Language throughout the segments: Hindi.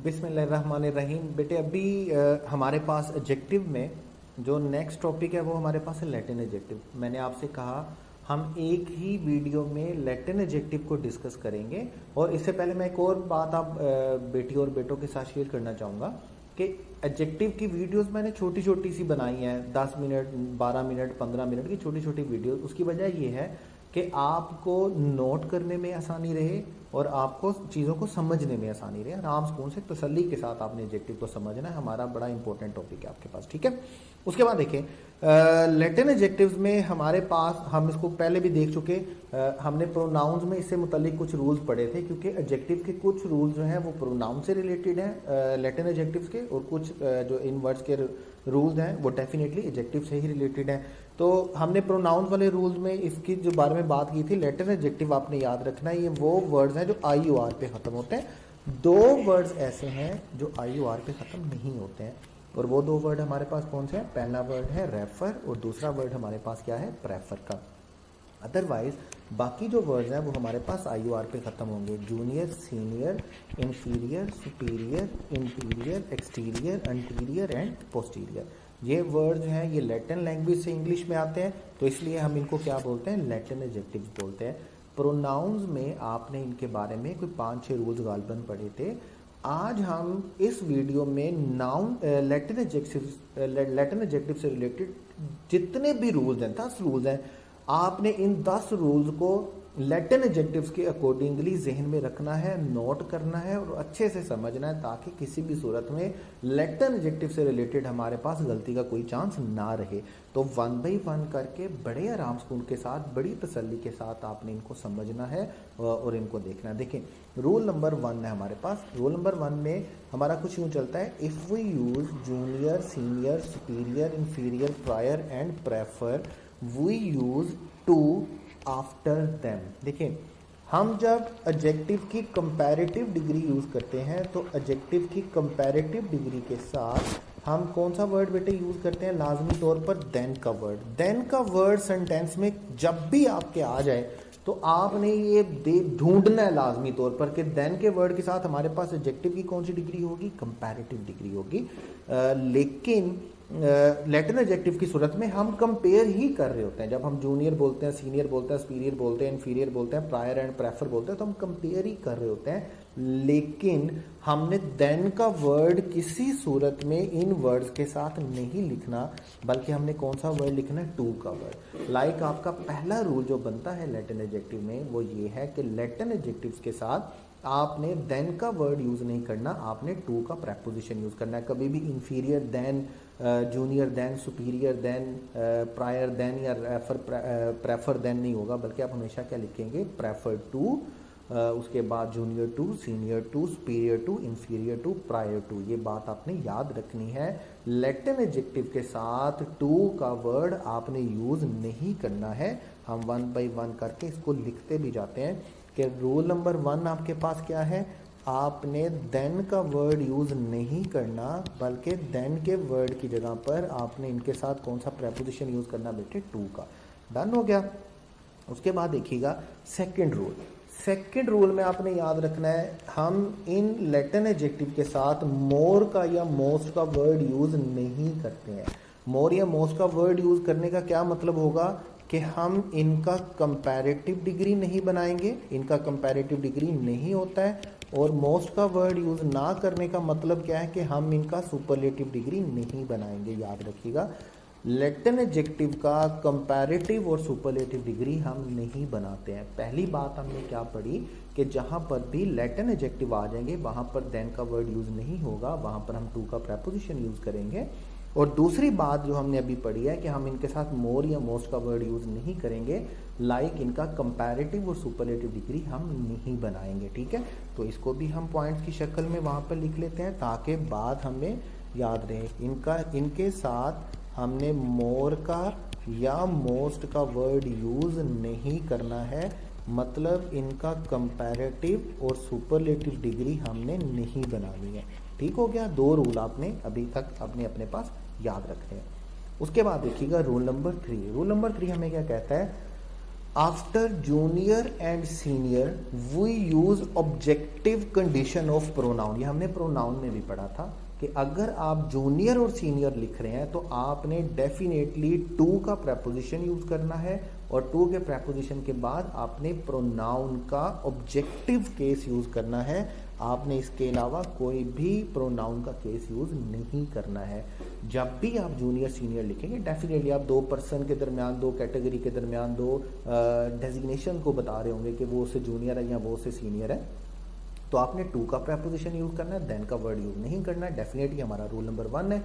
बिस्मिल्लाहिर्रहमानिर्रहीम। बेटे अभी हमारे पास एडजेक्टिव में जो नेक्स्ट टॉपिक है वो हमारे पास है लैटिन एडजेक्टिव। मैंने आपसे कहा हम एक ही वीडियो में लैटिन एडजेक्टिव को डिस्कस करेंगे। और इससे पहले मैं एक और बात आप बेटी और बेटों के साथ शेयर करना चाहूँगा कि एडजेक्टिव की वीडियोस मैंने छोटी छोटी सी बनाई हैं, 10 मिनट 12 मिनट 15 मिनट की छोटी छोटी वीडियो। उसकी वजह ये है कि आपको नोट करने में आसानी रहे और आपको चीज़ों को समझने में आसानी रहे। आराम सुकून से तसल्ली के साथ आपने एडजेक्टिव को समझना है। हमारा बड़ा इंपॉर्टेंट टॉपिक है आपके पास, ठीक है। उसके बाद देखें लैटिन एडजेक्टिव्स में हमारे पास, हम इसको पहले भी देख चुके, हमने प्रोनाउंस में इससे मुतालिक कुछ रूल्स पढ़े थे, क्योंकि एडजेक्टिव के कुछ रूल्स जो हैं वो प्रोनाउन से रिलेटेड हैं लैटिन एडजेक्टिव्स के, और कुछ जो इन वर्ड्स के रूल्स हैं वो डेफिनेटली एडजेक्टिव से ही रिलेटेड हैं। तो हमने प्रोनाउंस वाले रूल्स में इसकी जो बारे में बात की थी। लैटिन एडजेक्टिव आपने याद रखना है, ये वो वर्ड्स हैं जो आई ओ आर पे खत्म होते हैं। दो वर्ड्स ऐसे हैं जो आई ओ आर पे खत्म नहीं होते हैं, और वो दो वर्ड हमारे पास कौन से हैं? पहला वर्ड है रेफर और दूसरा वर्ड हमारे पास क्या है? प्रेफर का। अदरवाइज बाकी जो वर्ड्स हैं वो हमारे पास आई ओ आर पे खत्म होंगे। Junior, senior, inferior, superior, interior, exterior, anterior and posterior. ये वर्ड्स हैं, ये लैटिन लैंग्वेज से इंग्लिश में आते हैं, तो इसलिए हम इनको क्या बोलते हैं? लैटिन एडजेक्टिव्स बोलते हैं। प्रोनाउंस में आपने इनके बारे में कोई 5-6 रूल्स गालबन पढ़े थे। आज हम इस वीडियो में नाउन लैटिन एडजेक्टिव से रिलेटेड जितने भी रूल्स हैं, 10 रूल्स हैं, आपने इन 10 रूल्स को लैटिन एडजेक्टिव्स के अकॉर्डिंगली जहन में रखना है, नोट करना है और अच्छे से समझना है, ताकि किसी भी सूरत में लैटिन एडजेक्टिव से रिलेटेड हमारे पास गलती का कोई चांस ना रहे। तो 1 बाय 1 करके बड़े आराम सुकून के साथ, बड़ी तसल्ली के साथ आपने इनको समझना है और इनको देखना है। देखें, रूल नंबर 1 है हमारे पास। रूल नंबर 1 में हमारा कुछ यूँ चलता है, if we use junior, senior, superior, inferior, prior and prefer, we use to after them. देखिए, हम जब एडजेक्टिव की कंपैरेटिव डिग्री यूज करते हैं तो एडजेक्टिव की कंपैरेटिव डिग्री के साथ हम कौन सा वर्ड बेटे यूज करते हैं? लाजमी तौर पर देन का वर्ड। देन का वर्ड सेंटेंस में जब भी आपके आ जाए तो आपने ये ढूंढना है लाजमी तौर पर कि देन के वर्ड के साथ हमारे पास एडजेक्टिव की कौन सी डिग्री होगी? कंपैरेटिव डिग्री होगी। लेकिन लैटिन एडजेक्टिव की सूरत में हम कंपेयर ही कर रहे होते हैं। जब हम जूनियर बोलते हैं, सीनियर बोलते हैं, सुपीरियर बोलते हैं, इंफीरियर बोलते हैं, प्रायर एंड प्रेफर बोलते हैं, तो हम कंपेयर ही कर रहे होते हैं। लेकिन हमने देन का वर्ड किसी सूरत में इन वर्ड्स के साथ नहीं लिखना, बल्कि हमने कौन सा वर्ड लिखना है? टू का वर्ड। लाइक आपका पहला रूल जो बनता है लैटिन एडजेक्टिव में वो ये है कि लैटिन एडजेक्टिव्स के साथ आपने देन का वर्ड यूज नहीं करना, आपने टू का प्रेपोजिशन यूज करना है। कभी भी inferior than, junior than, superior than, prior than या प्रेफर देन नहीं होगा, बल्कि आप हमेशा क्या लिखेंगे? प्रेफर टू, उसके बाद junior to, senior to, superior to, inferior to, prior to. ये बात आपने याद रखनी है। लैटिन एडजेक्टिव के साथ टू का वर्ड आपने यूज नहीं करना है। हम 1 बाय 1 करके इसको लिखते भी जाते हैं कि रूल नंबर 1 आपके पास क्या है? आपने देन का वर्ड यूज नहीं करना, बल्कि देन के वर्ड की जगह पर आपने इनके साथ कौन सा प्रेपोजिशन यूज करना बेटे? टू का। डन हो गया। उसके बाद देखिएगा सेकंड रूल। सेकंड रूल में आपने याद रखना है, हम इन लैटिन एडजेक्टिव के साथ मोर का या मोस्ट का वर्ड यूज नहीं करते हैं। मोर या मोस्ट का वर्ड यूज करने का क्या मतलब होगा कि हम इनका कंपैरेटिव डिग्री नहीं बनाएंगे, इनका कंपैरेटिव डिग्री नहीं होता है। और मोस्ट का वर्ड यूज ना करने का मतलब क्या है? कि हम इनका सुपरलेटिव डिग्री नहीं बनाएंगे। याद रखिएगा, लैटिन एडजेक्टिव का कंपैरेटिव और सुपरलेटिव डिग्री हम नहीं बनाते हैं। पहली बात हमने क्या पढ़ी कि जहां पर भी लैटिन एडजेक्टिव आ जाएंगे वहां पर देन का वर्ड यूज नहीं होगा, वहां पर हम टू का प्रेपोजिशन यूज करेंगे। और दूसरी बात जो हमने अभी पढ़ी है कि हम इनके साथ मोर या मोस्ट का वर्ड यूज नहीं करेंगे, लाइक इनका कंपैरेटिव और सुपरलेटिव डिग्री हम नहीं बनाएंगे, ठीक है। तो इसको भी हम पॉइंट्स की शक्ल में वहां पर लिख लेते हैं ताकि बात हमें याद रहे। इनके साथ हमने मोर का या मोस्ट का वर्ड यूज नहीं करना है, मतलब इनका कंपैरेटिव और सुपरलेटिव डिग्री हमने नहीं बनानी है। ठीक हो गया। 2 रूल आपने अभी तक अपने पास याद रखने हैं। उसके बाद देखिएगा रूल नंबर 3। रूल नंबर 3 हमें क्या कहता है? After junior and senior we use objective condition of pronoun. ये हमने प्रोनाउन में भी पढ़ा था कि अगर आप जूनियर और सीनियर लिख रहे हैं तो आपने डेफिनेटली टू का प्रेपोजिशन यूज करना है, और टू के प्रेपोजिशन के बाद आपने प्रोनाउन का ऑब्जेक्टिव केस यूज करना है। आपने इसके अलावा कोई भी प्रोनाउन का केस यूज नहीं करना है। जब भी आप जूनियर सीनियर लिखेंगे डेफिनेटली आप दो पर्सन के दरमियान, दो कैटेगरी के दरमियान, दो डेजिग्नेशन को बता रहे होंगे कि वो उससे जूनियर है या वो उससे सीनियर है, तो आपने टू का प्रेपोजिशन यूज करना है, देन का वर्ड यूज नहीं करना है। डेफिनेटली हमारा रूल नंबर 1 है।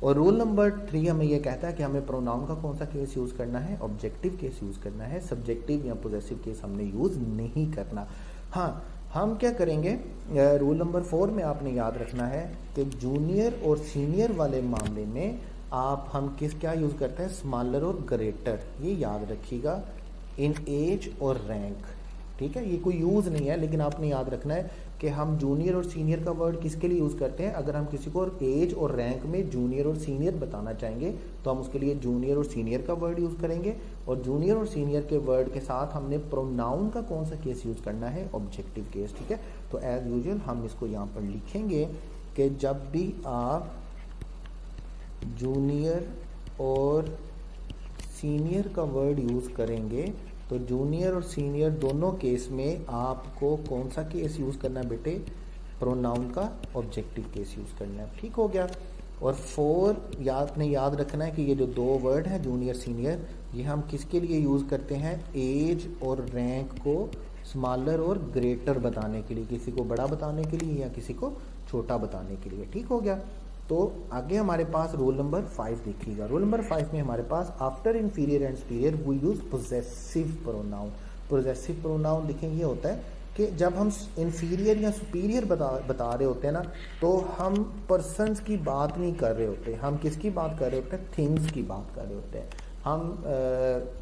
और रूल नंबर 3 हमें यह कहता है कि हमें प्रोनाउन का कौन सा केस यूज करना है, ऑब्जेक्टिव केस यूज करना है, सब्जेक्टिव या पोजेसिव केस हमने यूज नहीं करना। हाँ, हम क्या करेंगे, रूल नंबर 4 में आपने याद रखना है कि जूनियर और सीनियर वाले मामले में हम क्या यूज करते हैं, स्मॉलर और ग्रेटर। ये याद रखिएगा, इन एज और रैंक, ठीक है। ये कोई यूज नहीं है, लेकिन आपने याद रखना है कि हम जूनियर और सीनियर का वर्ड किसके लिए यूज करते हैं। अगर हम किसी को एज और रैंक में जूनियर और सीनियर बताना चाहेंगे तो हम उसके लिए जूनियर और सीनियर का वर्ड यूज करेंगे, और जूनियर और सीनियर के वर्ड के साथ हमने प्रोनाउन का कौन सा केस यूज करना है, ऑब्जेक्टिव केस, ठीक है। तो एज यूजुअल हम इसको यहाँ पर लिखेंगे कि जब भी आप जूनियर और सीनियर का वर्ड यूज करेंगे तो जूनियर और सीनियर दोनों केस में आपको कौन सा केस यूज करना है बेटे, प्रोनाउन का ऑब्जेक्टिव केस यूज करना है, ठीक हो गया। और 4 आपने याद रखना है कि ये जो दो वर्ड हैं जूनियर सीनियर, ये हम किसके लिए यूज करते हैं, एज और रैंक को स्मॉलर और ग्रेटर बताने के लिए, किसी को बड़ा बताने के लिए या किसी को छोटा बताने के लिए, ठीक हो गया। तो आगे हमारे पास रूल नंबर 5 देखिएगा। रूल नंबर 5 में हमारे पास after inferior and superior we use possessive pronoun. Possessive pronoun देखें, ये होता है कि जब हम इंफीरियर या सुपीरियर बता रहे होते हैं ना, तो हम पर्सन्स की बात नहीं कर रहे होते, हम किसकी बात कर रहे होते हैं, थिंग्स की बात कर रहे होते हैं। हम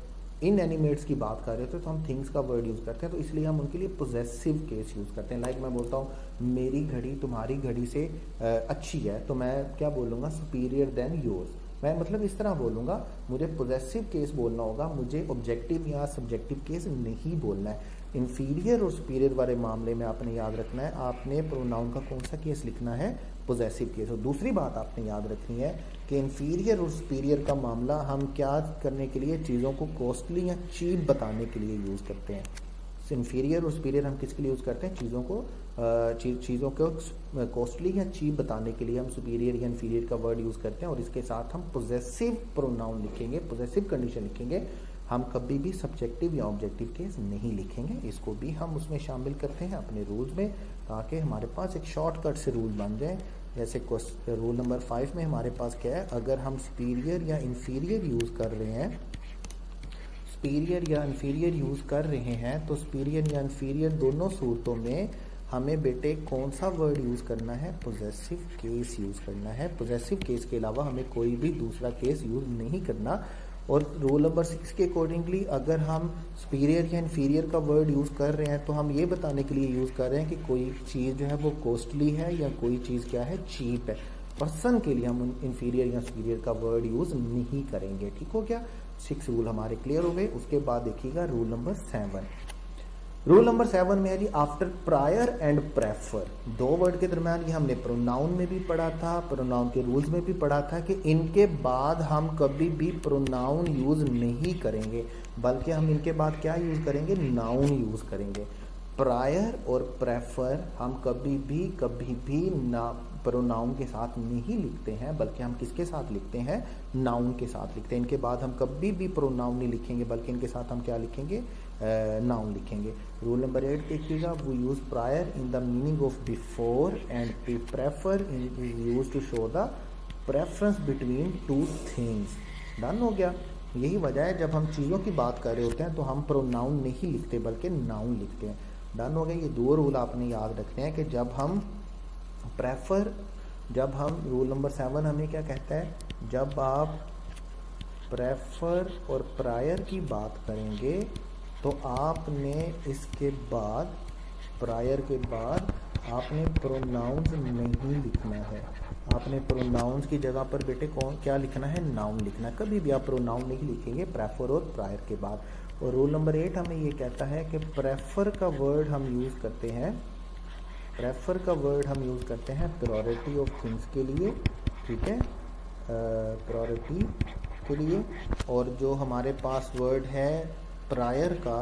इन एनिमेट्स की बात कर रहे होते हैं तो हम थिंग्स का वर्ड यूज करते हैं, तो इसलिए हम उनके लिए पोजेसिव केस यूज करते हैं। लाइक मैं बोलता हूँ मेरी घड़ी तुम्हारी घड़ी से अच्छी है, तो मैं क्या बोलूँगा, सुपीरियर देन योर्स। मैं मतलब इस तरह बोलूँगा, मुझे पोजेसिव केस बोलना होगा, मुझे ऑब्जेक्टिव या सब्जेक्टिव केस नहीं बोलना है। इंफीरियर और सुपीरियर वाले मामले में आपने याद रखना है, आपने प्रोनाउन का कौन सा केस लिखना है, पोजेसिव केस। और दूसरी बात आपने याद रखनी है कि इंफीरियर और सुपीरियर का मामला हम क्या करने के लिए, चीज़ों को कॉस्टली या चीप बताने के लिए यूज़ करते हैं। इंफीरियर और सुपीरियर हम किसके लिए यूज़ करते हैं, चीज़ों को कॉस्टली या चीप बताने के लिए हम सुपीरियर या इंफीरियर का वर्ड यूज़ करते हैं, और इसके साथ हम पोजेसिव प्रोनाउन लिखेंगे, पोजेसिव कंडीशन लिखेंगे। हम कभी भी सब्जेक्टिव या ऑब्जेक्टिव केस नहीं लिखेंगे, इसको भी हम उसमें शामिल करते हैं अपने रूल्स में, ताकि हमारे पास एक शॉर्टकट से रूल बन जाए। जैसे रूल नंबर 5 में हमारे पास क्या है, अगर हम सुपीरियर या इंफीरियर यूज़ कर रहे हैं, सुपीरियर या इंफीरियर यूज़ कर रहे हैं, तो सुपीरियर या इंफीरियर दोनों सूरतों में हमें बेटे कौन सा वर्ड यूज़ करना है, पोजेसिव केस यूज़ करना है। पोजेसिव केस के अलावा हमें कोई भी दूसरा केस यूज़ नहीं करना। और रूल नंबर 6 के अकॉर्डिंगली अगर हम सुपीरियर या इंफीरियर का वर्ड यूज़ कर रहे हैं तो हम ये बताने के लिए यूज़ कर रहे हैं कि कोई चीज़ जो है वो कॉस्टली है या कोई चीज़ क्या है, चीप है। पर्सन के लिए हम इंफीरियर या सुपीरियर का वर्ड यूज़ नहीं करेंगे, ठीक हो गया। 6 रूल हमारे क्लियर हो गए। उसके बाद देखिएगा रूल नंबर 7। रूल नंबर 7 में है जी आफ्टर प्रायर एंड प्रेफर। दो वर्ड के दरम्यान, ये हमने प्रोनाउन में भी पढ़ा था, प्रोनाउन के रूल्स में भी पढ़ा था कि इनके बाद हम कभी भी प्रोनाउन यूज नहीं करेंगे, बल्कि हम इनके बाद क्या यूज करेंगे, नाउन यूज करेंगे। प्रायर और प्रेफर हम कभी भी ना प्रोनाउन के साथ नहीं लिखते हैं, बल्कि हम किसके साथ लिखते हैं, नाउन के साथ लिखते हैं। इनके बाद हम कभी भी प्रोनाउन नहीं लिखेंगे, बल्कि इनके साथ हम क्या लिखेंगे, नाउन लिखेंगे। रूल नंबर 8 देखिएगा, we use prior in the meaning of before and prefer is use to show the preference between two things. Done हो गया। यही वजह है जब हम चीज़ों की बात कर रहे होते हैं तो हम प्रोनाउन नहीं लिखते बल्कि नाउन लिखते हैं। डन हो गया। ये दो रूल आपने याद रखने हैं कि जब हम रूल नंबर 7 हमें क्या कहता है, जब आप प्रेफर और प्रायर की बात करेंगे तो आपने इसके बाद, प्रायर के बाद आपने प्रोनाउंस नहीं लिखना है। आपने प्रोनाउंस की जगह पर बेटे क्या लिखना है, नाउन लिखना है। कभी भी आप प्रोनाउन नहीं लिखेंगे प्रेफर और प्रायर के बाद। और रूल नंबर 8 हमें ये कहता है कि प्रेफर का वर्ड हम यूज़ करते हैं, प्रेफर का वर्ड हम यूज़ करते हैं प्रायोरिटी ऑफ थिंग्स के लिए, ठीक है, प्रायोरिटी के लिए। और जो हमारे पास वर्ड है प्रायर का,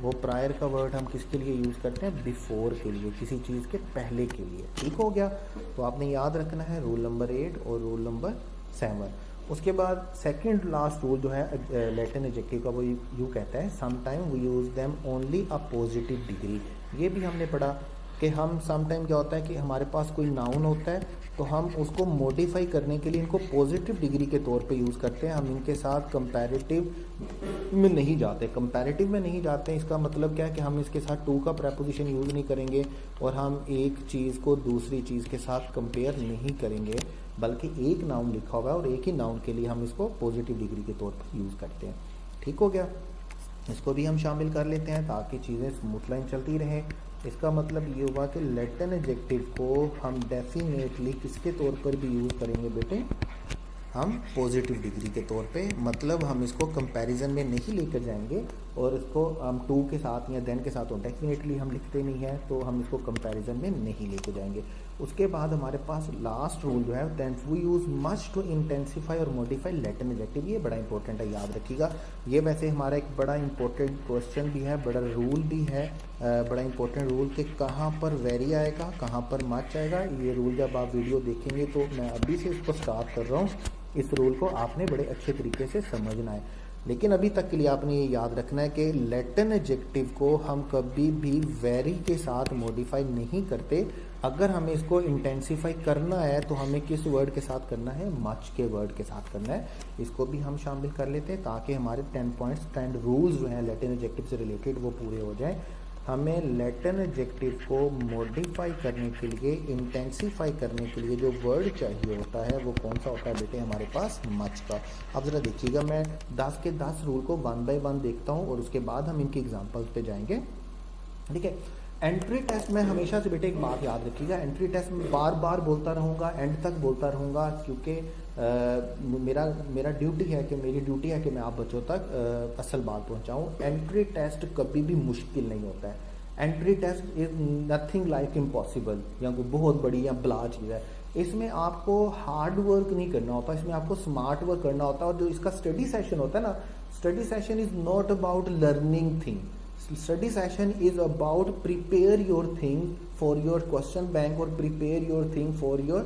वो प्रायर का वर्ड हम किसके लिए यूज़ करते हैं, बिफोर के लिए, किसी चीज़ के पहले के लिए। ठीक हो गया। तो आपने याद रखना है रूल नंबर 8 और रूल नंबर 7। उसके बाद सेकंड लास्ट रूल जो है लैटिन एडजेक्टिव का, वो यूँ कहता है sometime we use them only a positive degree. ये भी हमने पढ़ा कि हम समटाइम क्या होता है कि हमारे पास कोई नाउन होता है तो हम उसको मॉडिफाई करने के लिए इनको पॉजिटिव डिग्री के तौर पे यूज़ करते हैं, हम इनके साथ कंपैरेटिव में नहीं जाते। कंपैरेटिव में नहीं जाते, इसका मतलब क्या है कि हम इसके साथ टू का प्रेपोजिशन यूज़ नहीं करेंगे और हम एक चीज़ को दूसरी चीज़ के साथ कंपेयर नहीं करेंगे, बल्कि एक नाउन लिखा हुआ है और एक ही नाउन के लिए हम इसको पॉजिटिव डिग्री के तौर पर यूज़ करते हैं। ठीक हो गया। इसको भी हम शामिल कर लेते हैं ताकि चीज़ें स्मूथ लाइन चलती रहें। इसका मतलब ये हुआ कि लैटिन एडजेक्टिव को हम डेफिनेटली किसके तौर पर भी यूज़ करेंगे बेटे, हम पॉजिटिव डिग्री के तौर पे, मतलब हम इसको कंपैरिजन में नहीं लेकर जाएंगे और इसको हम टू के साथ या देन के साथ तो डेफिनेटली हम लिखते नहीं हैं, तो हम इसको कंपैरिजन में नहीं लेकर जाएंगे। उसके बाद हमारे पास लास्ट रूल जो है that we use much to intensify और मॉडिफाई लैटिन एडजेक्टिव। ये बड़ा इंपॉर्टेंट है, याद रखिएगा। ये वैसे हमारा एक बड़ा इंपॉर्टेंट क्वेश्चन भी है, बड़ा रूल भी है, बड़ा इंपॉर्टेंट रूल कि कहाँ पर वेरी आएगा, कहाँ पर मच आएगा। ये रूल जब आप वीडियो देखेंगे तो मैं अभी से इसको स्टार्ट कर रहा हूँ, इस रूल को आपने बड़े अच्छे तरीके से समझना है। लेकिन अभी तक के लिए आपने ये याद रखना है कि लैटिन एडजेक्टिव को हम कभी भी वेरी के साथ मॉडिफाई नहीं करते। अगर हमें इसको इंटेंसिफाई करना है तो हमें किस वर्ड के साथ करना है, मच के वर्ड के साथ करना है। इसको भी हम शामिल कर लेते हैं ताकि हमारे 10 पॉइंट्स 10 रूल्स जो हैं लैटिन एडजेक्टिव से रिलेटेड वो पूरे हो जाएं। हमें लैटिन एडजेक्टिव को मॉडिफाई करने के लिए, इंटेंसिफाई करने के लिए जो वर्ड चाहिए होता है वो कौन सा होता है बेटे, हमारे पास मच का। अब ज़रा देखिएगा, मैं 10 के 10 रूल को 1 बाय 1 देखता हूँ और उसके बाद हम इनकी एग्जांपल्स पे जाएंगे। ठीक है। एंट्री टेस्ट में हमेशा से बेटे एक बात याद रखिएगा, एंट्री टेस्ट में बार बार बोलता रहूँगा, एंड तक बोलता रहूँगा, क्योंकि मेरा ड्यूटी है कि मेरी ड्यूटी है कि मैं आप बच्चों तक असल बात पहुँचाऊँ। एंट्री टेस्ट कभी भी मुश्किल नहीं होता है। Entry test is nothing like impossible या कोई बहुत बड़ी या बला चीज़ है। इसमें आपको हार्ड वर्क नहीं करना होता, इसमें आपको स्मार्ट वर्क करना होता है। और जो इसका स्टडी सेशन होता है ना, study session is not about learning thing, study session is about prepare your thing for your question bank और prepare your thing for your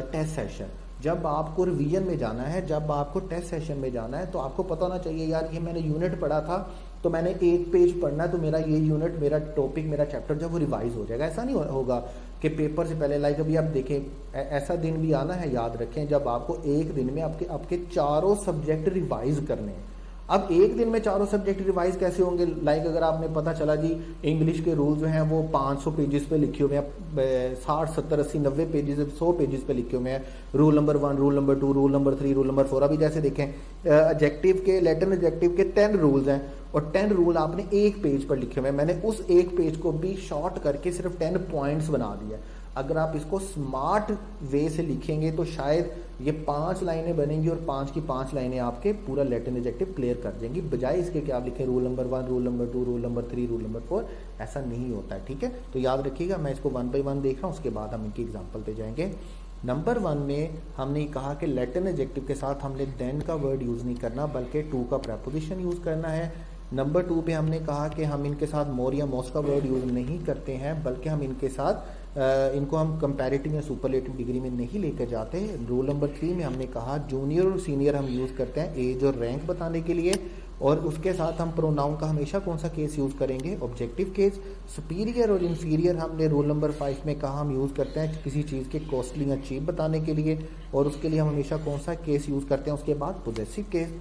test session। जब आपको रिवीजन में जाना है, जब आपको टेस्ट सेशन में जाना है, तो आपको पता होना चाहिए यार ये मैंने यूनिट पढ़ा था तो मैंने एक पेज पढ़ना है, तो मेरा ये यूनिट, मेरा टॉपिक, मेरा चैप्टर जब वो रिवाइज हो जाएगा। ऐसा नहीं होगा कि पेपर से पहले, लाइक अभी आप देखें, ऐसा दिन भी आना है, याद रखें, जब आपको एक दिन में आपके चारों सब्जेक्ट रिवाइज करने हैं। अब एक दिन में चारों सब्जेक्ट रिवाइज कैसे होंगे, लाइक अगर आपने पता चला जी इंग्लिश के रूल जो हैं वो 500 पेजेस पे लिखे हुए हैं, 60 70 80 90 पेजेस 100 पेजेस पे लिखे हुए हैं। Rule number 1, rule number 2, rule number 3, rule number 4। अभी जैसे देखें एडजेक्टिव के, लैटिन एडजेक्टिव के 10 रूल्स हैं और 10 रूल आपने एक पेज पर लिखे हुए हैं। मैंने उस एक पेज को भी शॉर्ट करके सिर्फ 10 पॉइंट्स बना दिया। अगर आप इसको स्मार्ट वे से लिखेंगे तो शायद ये 5 लाइनें बनेंगी और 5 की 5 लाइनें आपके पूरा लैटिन एडजेक्टिव क्लियर कर देंगी, बजाय इसके कि आप लिखें rule number 1, rule number 2, rule number 3, rule number 4। ऐसा नहीं होता है। ठीक है, तो याद रखिएगा, मैं इसको 1 बाय 1 देख रहा हूँ, उसके बाद हम इनकी एग्जाम्पल पे जाएंगे। नंबर 1 में हमने कहा कि लैटिन एडजेक्टिव के साथ हमने देन का वर्ड यूज़ नहीं करना, बल्कि टू का प्रेपोजिशन यूज़ करना है। नंबर 2 पे हमने कहा कि हम इनके साथ मोर या मोस्ट का वर्ड यूज़ नहीं करते हैं, बल्कि हम इनके साथ इनको हम कंपैरेटिव या सुपरलेटिव डिग्री में नहीं लेकर जाते। रूल नंबर 3 में हमने कहा जूनियर और सीनियर हम यूज़ करते हैं एज और रैंक बताने के लिए, और उसके साथ हम प्रोनाउन का हमेशा कौन सा केस यूज़ करेंगे, ऑब्जेक्टिव केस। सुपीरियर और इंफीरियर हमने रूल नंबर 5 में कहा हम यूज़ करते हैं किसी चीज़ के कॉस्टली या चीप बताने के लिए, और उसके लिए हम हमेशा कौन सा केस यूज़ करते हैं, उसके बाद पोजेसिव केस।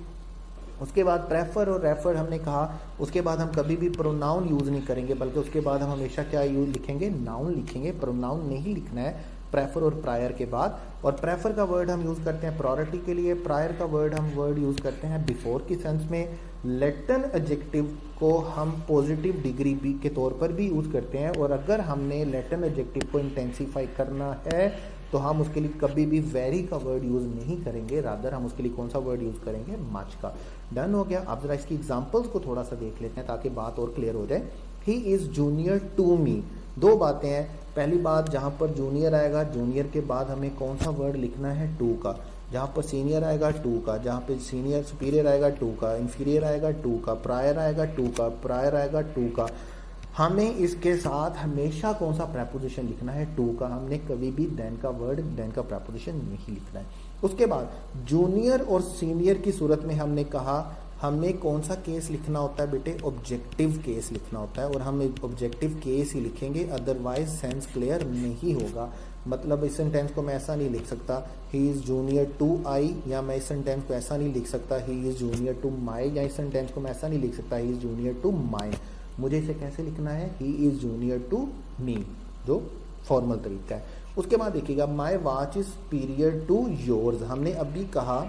उसके बाद प्रेफर और रेफर हमने कहा, उसके बाद हम कभी भी प्रोनाउन यूज़ नहीं करेंगे, बल्कि उसके बाद हम हमेशा क्या यूज़ लिखेंगे, नाउन लिखेंगे। प्रोनाउन नहीं लिखना है प्रेफर और प्रायर के बाद। और प्रेफर का वर्ड हम यूज़ करते हैं प्रायोरिटी के लिए, प्रायर का हम वर्ड यूज़ करते हैं बिफोर की सेंस में। लैटिन एडजेक्टिव को हम पॉजिटिव डिग्री के तौर पर भी यूज़ करते हैं, और अगर हमने लैटिन एडजेक्टिव को इंटेंसिफाई करना है तो हम उसके लिए कभी भी वेरी का वर्ड यूज़ नहीं करेंगे, रादर हम उसके लिए कौन सा वर्ड यूज़ करेंगे, मच का। डन हो गया। अब जरा इसकी एग्जाम्पल्स को थोड़ा सा देख लेते हैं ताकि बात और क्लियर हो जाए। He is junior to me, दो बातें हैं। पहली बात, जहाँ पर जूनियर आएगा, जूनियर के बाद हमें कौन सा वर्ड लिखना है, टू का। जहाँ पर सीनियर आएगा, टू का। जहाँ पे सीनियर सुपीरियर आएगा, टू का। इंफीरियर आएगा, टू का। प्रायर आएगा, टू का। प्रायर आएगा, टू का। हमें इसके साथ हमेशा कौन सा प्रेपोजिशन लिखना है, टू का। हमने कभी भी देन का वर्ड, देन का प्रेपोजिशन नहीं लिखना है। उसके बाद जूनियर और सीनियर की सूरत में हमने कहा हमें कौन सा केस लिखना होता है बेटे, ऑब्जेक्टिव केस लिखना होता है, और हम ऑब्जेक्टिव केस ही लिखेंगे, अदरवाइज सेंस क्लियर नहीं होगा। मतलब इस सेंटेंस को मैं ऐसा नहीं लिख सकता he is junior to I, या मैं इस सेंटेंस को ऐसा नहीं लिख सकता he is junior to my, या इस सेंटेंस को मैं ऐसा नहीं लिख सकता he is junior to my. मुझे इसे कैसे लिखना है, he is junior to me, जो फॉर्मल तरीका है। उसके बाद देखिएगा my watch is superior to yours. हमने अभी कहा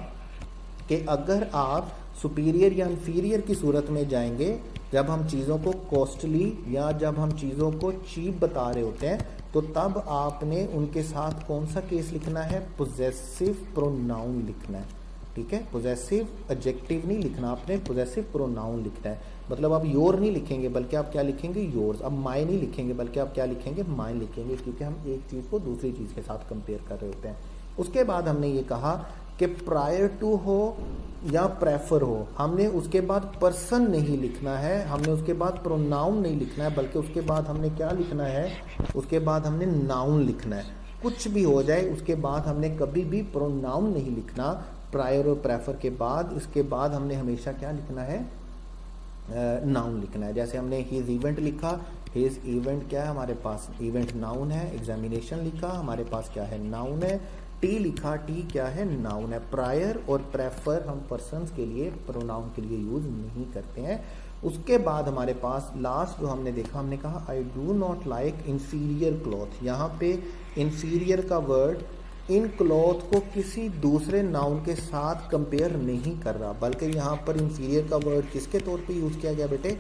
कि अगर आप सुपीरियर या इन्फीरियर की सूरत में जाएंगे, जब हम चीज़ों को कॉस्टली या जब हम चीज़ों को चीप बता रहे होते हैं, तो तब आपने उनके साथ कौन सा केस लिखना है, पोजेसिव प्रोनाउन लिखना है। ठीक है, पोजेसिव एडजेक्टिव नहीं लिखना, आपने पोजेसिव प्रोनाउन लिखना है। मतलब आप योर नहीं लिखेंगे बल्कि आप क्या लिखेंगे, योर्स। अब माई नहीं लिखेंगे बल्कि आप क्या लिखेंगे, माई लिखेंगे, क्योंकि हम एक चीज़ को दूसरी चीज़ के साथ कंपेयर कर रहे होते हैं। उसके बाद हमने ये कहा कि प्रायर टू हो या प्रेफर हो, हमने उसके बाद पर्सन नहीं लिखना है, हमने उसके बाद प्रोनाउन नहीं लिखना है, बल्कि उसके बाद हमने क्या लिखना है, उसके बाद हमने नाउन लिखना है। कुछ भी हो जाए उसके बाद हमने कभी भी प्रोनाउन नहीं लिखना प्रायर और प्रेफर के बाद। इसके बाद हमने हमेशा क्या लिखना है, नाउन लिखना है। जैसे हमने हिज इवेंट लिखा, हिज इवेंट क्या है हमारे पास, इवेंट नाउन है। एग्जामिनेशन लिखा, हमारे पास क्या है, नाउन है। टी लिखा, टी क्या है, नाउन है। प्रायर और प्रेफर हम पर्सन्स के लिए, प्रोनाउन के लिए यूज नहीं करते हैं। उसके बाद हमारे पास लास्ट जो हमने देखा, हमने कहा I do not like inferior cloth. यहाँ पे इंफीरियर का वर्ड इन क्लॉथ को किसी दूसरे नाउन के साथ कंपेयर नहीं कर रहा, बल्कि यहाँ पर इंफीरियर का वर्ड किसके तौर पे यूज़ किया गया बेटे,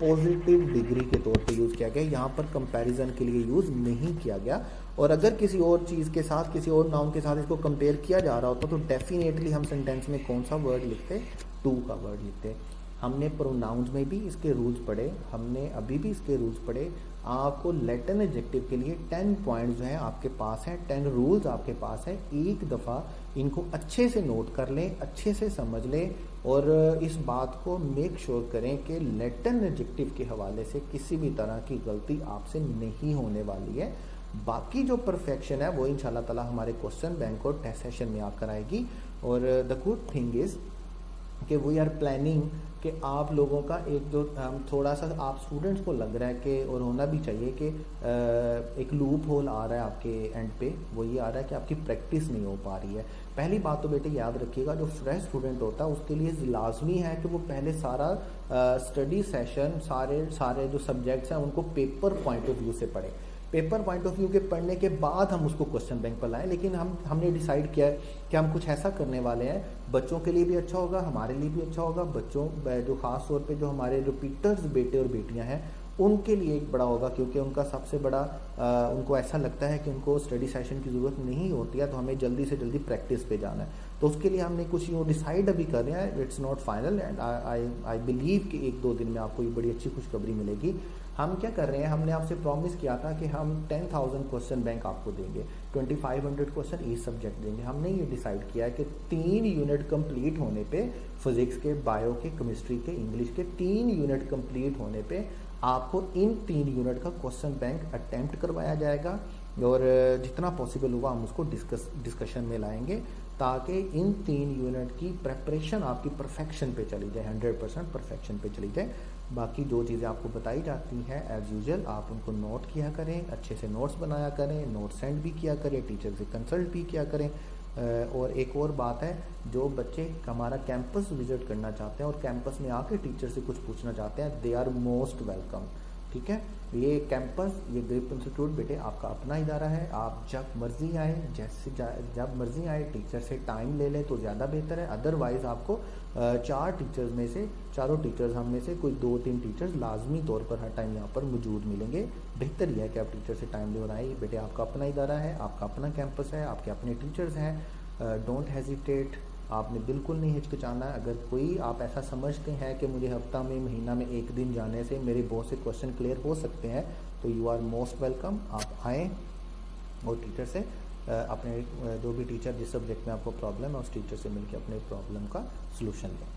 पॉजिटिव डिग्री के तौर पे यूज़ किया गया। यहाँ पर कंपैरिजन के लिए यूज़ नहीं किया गया। और अगर किसी और चीज़ के साथ, किसी और नाउन के साथ इसको कंपेयर किया जा रहा होता तो डेफिनेटली हम सेंटेंस में कौन सा वर्ड लिखते, टू का वर्ड लिखते। हमने प्रोनाउंस में भी इसके रूल्स पढ़े, हमने अभी भी इसके रूल्स पढ़े। आपको लैटिन एडजेक्टिव के लिए 10 पॉइंट्स जो हैं आपके पास हैं, 10 रूल्स आपके पास हैं। एक दफ़ा इनको अच्छे से नोट कर लें, अच्छे से समझ लें, और इस बात को मेक श्योर करें कि लैटिन एडजेक्टिव के हवाले से किसी भी तरह की गलती आपसे नहीं होने वाली है। बाकी जो परफेक्शन है वो इंशाल्लाह ताला हमारे क्वेश्चन बैंक और टेस्ट सेशन में आकर आएगी। और द गुड थिंग इज़ कि वी आर प्लानिंग कि आप लोगों का एक जो थोड़ा सा आप स्टूडेंट्स को लग रहा है कि, और होना भी चाहिए कि एक लूप होल आ रहा है आपके एंड पे, वो ये आ रहा है कि आपकी प्रैक्टिस नहीं हो पा रही है। पहली बात तो बेटे याद रखिएगा, जो फ्रेश स्टूडेंट होता है उसके लिए लाजमी है कि वो पहले सारा स्टडी सेशन, सारे जो सब्जेक्ट्स हैं उनको पेपर पॉइंट ऑफ व्यू से पढ़े। पेपर पॉइंट ऑफ व्यू के पढ़ने के बाद हम उसको क्वेश्चन बैंक पर लाएं। लेकिन हमने डिसाइड किया है कि हम कुछ ऐसा करने वाले हैं, बच्चों के लिए भी अच्छा होगा, हमारे लिए भी अच्छा होगा। बच्चों जो खास तौर पे जो हमारे रिपीटर्स बेटे और बेटियां हैं उनके लिए एक बड़ा होगा, क्योंकि उनका सबसे बड़ा उनको ऐसा लगता है कि उनको स्टडी सेशन की ज़रूरत नहीं होती है, तो हमें जल्दी से जल्दी प्रैक्टिस पे जाना है। तो उसके लिए हमने कुछ यूँ डिसाइड अभी कर रहे हैं, it's not final, and I believe कि 1-2 दिन में आपको ये बड़ी अच्छी खुशखबरी मिलेगी। हम क्या कर रहे हैं, हमने आपसे प्रॉमिस किया था कि हम 10,000 क्वेश्चन बैंक आपको देंगे, 2500 क्वेश्चन ईच सब्जेक्ट देंगे। हमने ये डिसाइड किया है कि 3 यूनिट कंप्लीट होने पे, फिजिक्स के, बायो के, केमिस्ट्री के, इंग्लिश के 3 यूनिट कंप्लीट होने पे आपको इन 3 यूनिट का क्वेश्चन बैंक अटेम्प्ट करवाया जाएगा, और जितना पॉसिबल होगा हम उसको डिस्कशन में लाएंगे, ताकि इन 3 यूनिट की प्रेपरेशन आपकी परफेक्शन पे चली जाए, 100% परफेक्शन पे चली जाए। बाकी जो चीज़ें आपको बताई जाती हैं एज़ यूजुअल आप उनको नोट किया करें, अच्छे से नोट्स बनाया करें, नोट सेंड भी किया करें, टीचर से कंसल्ट भी किया करें। और एक और बात है, जो बच्चे हमारा कैंपस विजिट करना चाहते हैं और कैंपस में आके टीचर से कुछ पूछना चाहते हैं, दे आर मोस्ट वेलकम। ठीक है। ये कैंपस, ये ग्रिप इंस्टीट्यूट बेटे आपका अपना इदारा है, आप जब मर्जी आए, जब मर्जी आए, टीचर से टाइम ले लें तो ज़्यादा बेहतर है। अदरवाइज़ आपको 4 टीचर्स में से, चारों टीचर्स हम में से कोई 2-3 टीचर्स लाजमी तौर पर हर टाइम यहाँ पर मौजूद मिलेंगे। बेहतर यह है कि आप टीचर से टाइम ले और आए। बेटे आपका अपना इदारा है, आपका अपना कैंपस है, आपके अपने टीचर्स हैं। डोंट हेजिटेट, आपने बिल्कुल नहीं हिचकिचाना है। अगर कोई आप ऐसा समझते हैं कि मुझे हफ्ता में, महीना में 1 दिन जाने से मेरे बहुत से क्वेश्चन क्लियर हो सकते हैं, तो यू आर मोस्ट वेलकम। आप आएँ और टीचर से अपने जो भी टीचर जिस सब्जेक्ट में आपको प्रॉब्लम है उस टीचर से मिलकर अपने प्रॉब्लम का सलूशन लें।